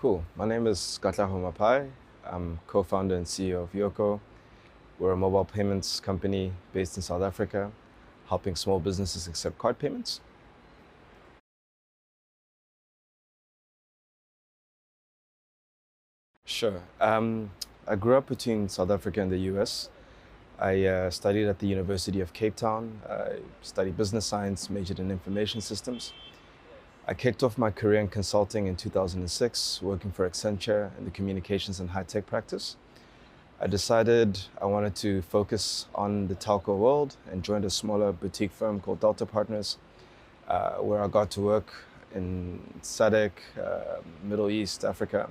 Cool. My name is Skatlaho Mapai. I'm co-founder and CEO of Yoco. We're a mobile payments company based in South Africa, helping small businesses accept card payments. Sure. I grew up between South Africa and the US. I studied at the University of Cape Town. I studied business science, majored in information systems. I kicked off my career in consulting in 2006, working for Accenture in the communications and high-tech practice. I decided I wanted to focus on the telco world and joined a smaller boutique firm called Delta Partners, where I got to work in SADC, Middle East, Africa,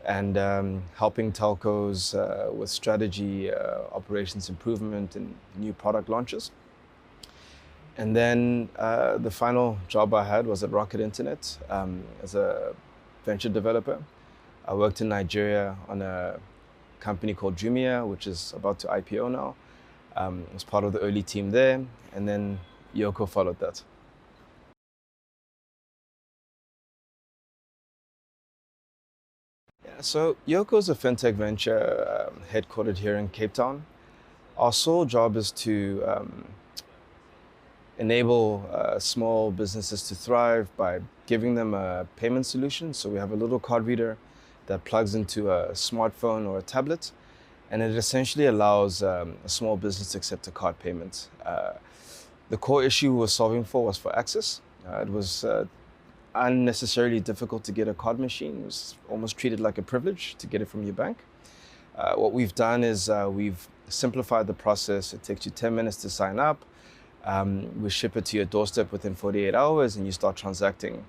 and helping telcos with strategy, operations improvement, and new product launches. And then the final job I had was at Rocket Internet as a venture developer. I worked in Nigeria on a company called Jumia, which is about to IPO now. I was part of the early team there, and then Yoco followed that. Yeah, so Yoco is a fintech venture headquartered here in Cape Town. Our sole job is to enable small businesses to thrive by giving them a payment solution. So we have a little card reader that plugs into a smartphone or a tablet, and it essentially allows a small business to accept a card payment. The core issue we were solving for was for access. It was unnecessarily difficult to get a card machine. It was almost treated like a privilege to get it from your bank. What we've done is we've simplified the process. It takes you 10 minutes to sign up. We ship it to your doorstep within 48 hours and you start transacting.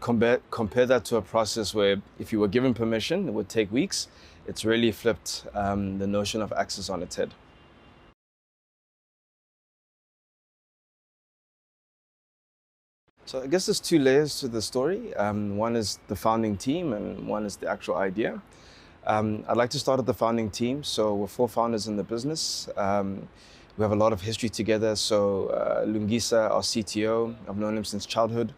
Compare that to a process where if you were given permission, it would take weeks. It's really flipped the notion of access on its head. So I guess there's two layers to the story. One is the founding team and one is the actual idea. I'd like to start at the founding team. So we're four founders in the business. We have a lot of history together. So Lungisa, our CTO, I've known him since childhood.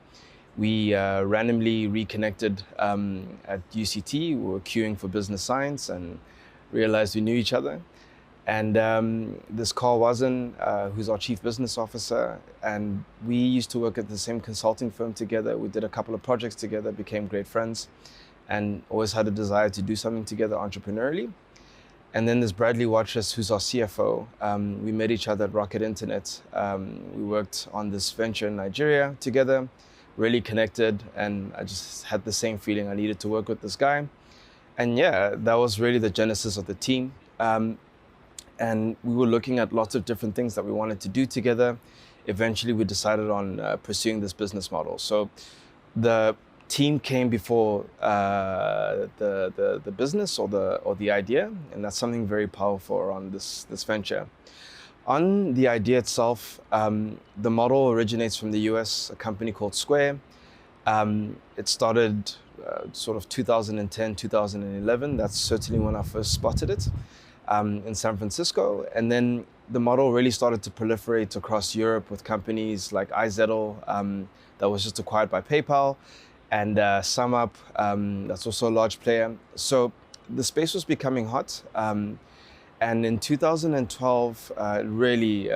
We randomly reconnected at UCT. We were queuing for business science and realized we knew each other. And this Carl Wazen, who's our chief business officer, and we used to work at the same consulting firm together. We did a couple of projects together, became great friends, and always had a desire to do something together entrepreneurially. And then there's Bradley Watchus, who's our CFO. We met each other at Rocket Internet. We worked on this venture in Nigeria together, really connected, and I just had the same feeling I needed to work with this guy. And yeah, that was really the genesis of the team. And we were looking at lots of different things that we wanted to do together. Eventually, we decided on pursuing this business model. So the team came before the business or the idea, and that's something very powerful around this venture. On the idea itself, the model originates from the US, a company called Square. It started sort of 2010, 2011. That's certainly when I first spotted it in San Francisco. And then the model really started to proliferate across Europe with companies like iZettle, that was just acquired by PayPal, and SumUp, that's also a large player. So the space was becoming hot. And in 2012, it really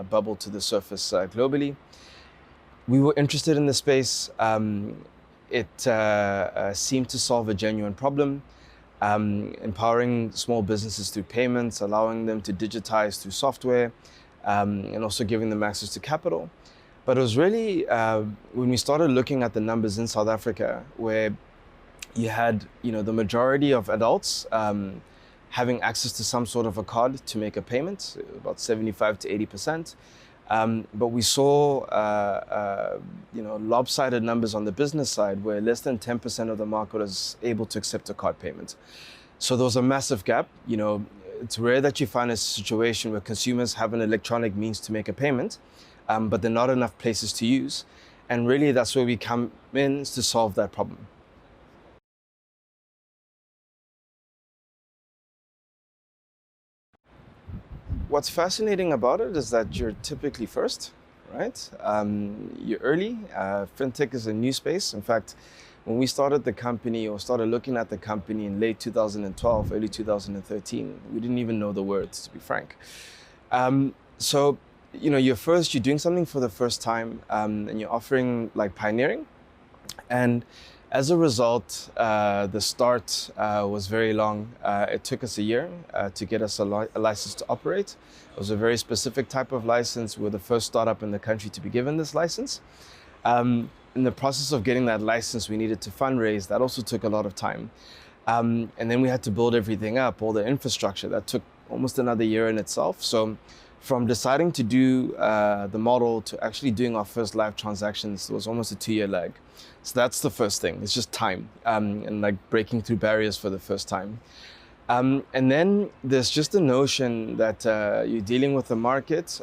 bubbled to the surface globally. We were interested in the space. It seemed to solve a genuine problem, empowering small businesses through payments, allowing them to digitize through software, and also giving them access to capital. But it was really when we started looking at the numbers in South Africa, where you had the majority of adults having access to some sort of a card to make a payment, about 75 to 80%. But we saw lopsided numbers on the business side, where less than 10% of the market was able to accept a card payment. So there was a massive gap. It's rare that you find a situation where consumers have an electronic means to make a payment, but there are not enough places to use. And really, that's where we come in, is to solve that problem. What's fascinating about it is that you're typically first, right? You're early. Fintech is a new space. In fact, when we started the company or started looking at the company in late 2012, early 2013, we didn't even know the words, to be frank. So, you're doing something for the first time, and you're offering like pioneering. And as a result, the start was very long. It took us a year to get us a license to operate. It was a very specific type of license. We were the first startup in the country to be given this license. In the process of getting that license, we needed to fundraise. That also took a lot of time. And then we had to build everything up, all the infrastructure. That took almost another year in itself. So from deciding to do the model to actually doing our first live transactions, there was almost a 2-year lag. So that's the first thing. It's just time and like breaking through barriers for the first time. And then there's just a notion that you're dealing with a market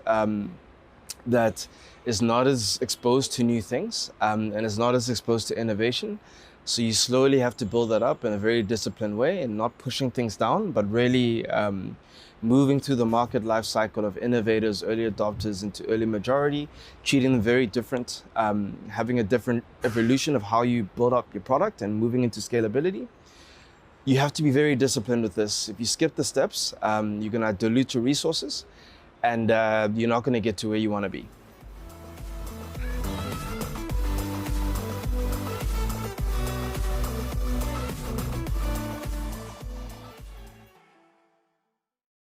that is not as exposed to new things and is not as exposed to innovation. So you slowly have to build that up in a very disciplined way and not pushing things down, but really moving through the market life cycle of innovators, early adopters into early majority, treating them very different, having a different evolution of how you build up your product and moving into scalability. You have to be very disciplined with this. If you skip the steps, you're gonna dilute your resources and you're not gonna get to where you wanna be.